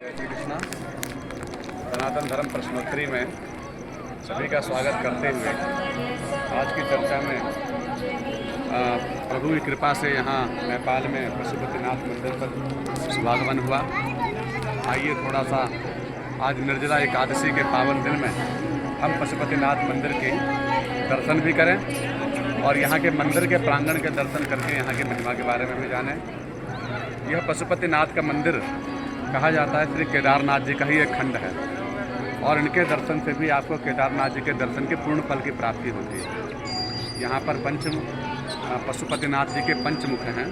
श्री कृष्णा। सनातन धर्म प्रश्नोत्तरी में सभी का स्वागत करते हुए आज की चर्चा में प्रभु की कृपा से यहाँ नेपाल में पशुपतिनाथ मंदिर पर शुभागमन हुआ। आइए थोड़ा सा आज निर्जला एकादशी के पावन दिन में हम पशुपतिनाथ मंदिर के दर्शन भी करें और यहाँ के मंदिर के प्रांगण के दर्शन करके यहाँ की महिमा के बारे में भी जानें। यह पशुपतिनाथ का मंदिर कहा जाता है श्री केदारनाथ जी का ही एक खंड है और इनके दर्शन से भी आपको केदारनाथ जी के दर्शन के पूर्ण फल की प्राप्ति होती है। यहाँ पर पशुपतिनाथ जी के पंचमुख हैं,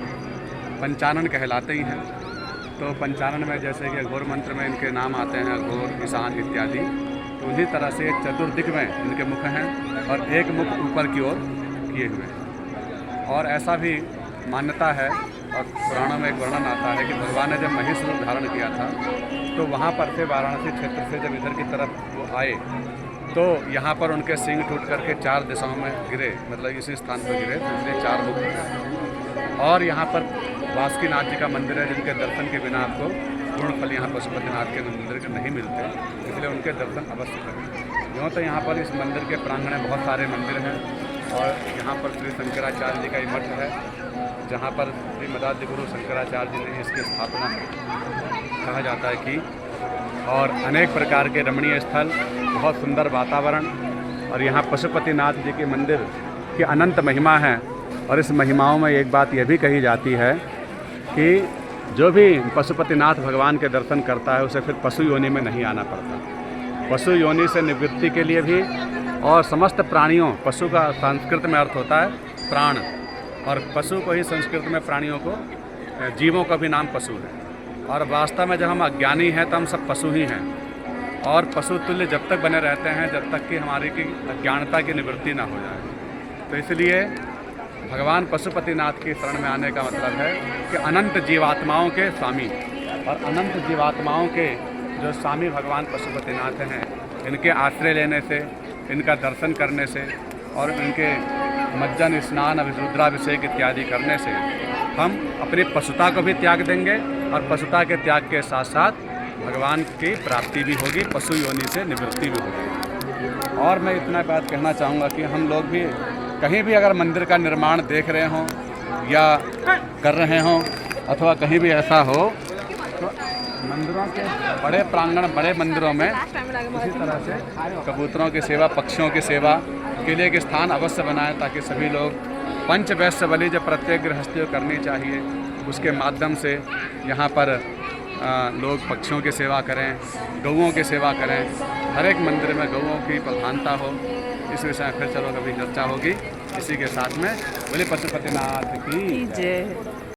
पंचानन कहलाते ही हैं। तो पंचानन में जैसे कि अघोर मंत्र में इनके नाम आते हैं, अघोर, ईशान इत्यादि, तो उन्हीं तरह से चतुर्दिक में इनके मुख हैं और एक मुख ऊपर की ओर किए हुए हैं। और ऐसा भी मान्यता है और पुराणों में एक वर्णन आता है कि भगवान ने जब महिष रूप धारण किया था तो वहाँ पर से वाराणसी क्षेत्र से जब इधर की तरफ वो आए तो यहाँ पर उनके सिंग टूट करके 4 दिशाओं में गिरे, मतलब इसी स्थान पर गिरे, तो इसलिए 4 मुख हैं। और यहाँ पर बासुकीनाथ जी का मंदिर है जिनके दर्शन के बिना आपको पूर्ण फल यहाँ पशुपतिनाथ के मंदिर के नहीं मिलते, इसलिए उनके दर्शन अवश्य करें। यूँ तो यहाँ पर इस मंदिर के प्रांगण में बहुत सारे मंदिर हैं और यहाँ पर श्री शंकराचार्य जी का ही मठ है जहाँ पर श्री मदाध्य गुरु शंकराचार्य जी ने इसकी स्थापना कहा जाता है कि, और अनेक प्रकार के रमणीय स्थल, बहुत सुंदर वातावरण और यहाँ पशुपतिनाथ जी के मंदिर की अनंत महिमा है। और इस महिमाओं में एक बात यह भी कही जाती है कि जो भी पशुपतिनाथ भगवान के दर्शन करता है उसे फिर पशु योनि में नहीं आना पड़ता। पशु योनि से निवृत्ति के लिए भी, और समस्त प्राणियों, पशु का संस्कृत में अर्थ होता है प्राण, और पशु को ही संस्कृत में प्राणियों को, जीवों का भी नाम पशु है। और वास्तव में जब हम अज्ञानी हैं तो हम सब पशु ही हैं और पशु तुल्य जब तक बने रहते हैं जब तक कि हमारी की अज्ञानता की निवृत्ति ना हो जाए। तो इसलिए भगवान पशुपतिनाथ की शरण में आने का मतलब है कि अनंत जीवात्माओं के स्वामी, और अनंत जीवात्माओं के जो स्वामी भगवान पशुपतिनाथ हैं, इनके आश्रय लेने से, इनका दर्शन करने से और इनके मज्जन स्नान, रुद्राभिषेक इत्यादि करने से हम अपनी पशुता को भी त्याग देंगे और पशुता के त्याग के साथ साथ भगवान की प्राप्ति भी होगी, पशु योनि से निवृत्ति भी होगी। और मैं इतना बात कहना चाहूँगा कि हम लोग भी कहीं भी अगर मंदिर का निर्माण देख रहे हों या कर रहे हों अथवा कहीं भी ऐसा हो तो मंदिरों के बड़े प्रांगण, बड़े मंदिरों में इसी तरह से कबूतरों की सेवा, पक्षियों की सेवा के लिए एक स्थान अवश्य बनाएं ताकि सभी लोग पंच वैश्य बलि जो प्रत्येक गृहस्थी को करनी चाहिए उसके माध्यम से यहाँ पर लोग पक्षियों की सेवा करें, गौओं की सेवा करें। हर एक मंदिर में गौओं की प्रधानता हो, इस विषय में फिर चलो कभी चर्चा होगी। इसी के साथ में बोले पशुपतिनाथ की जय।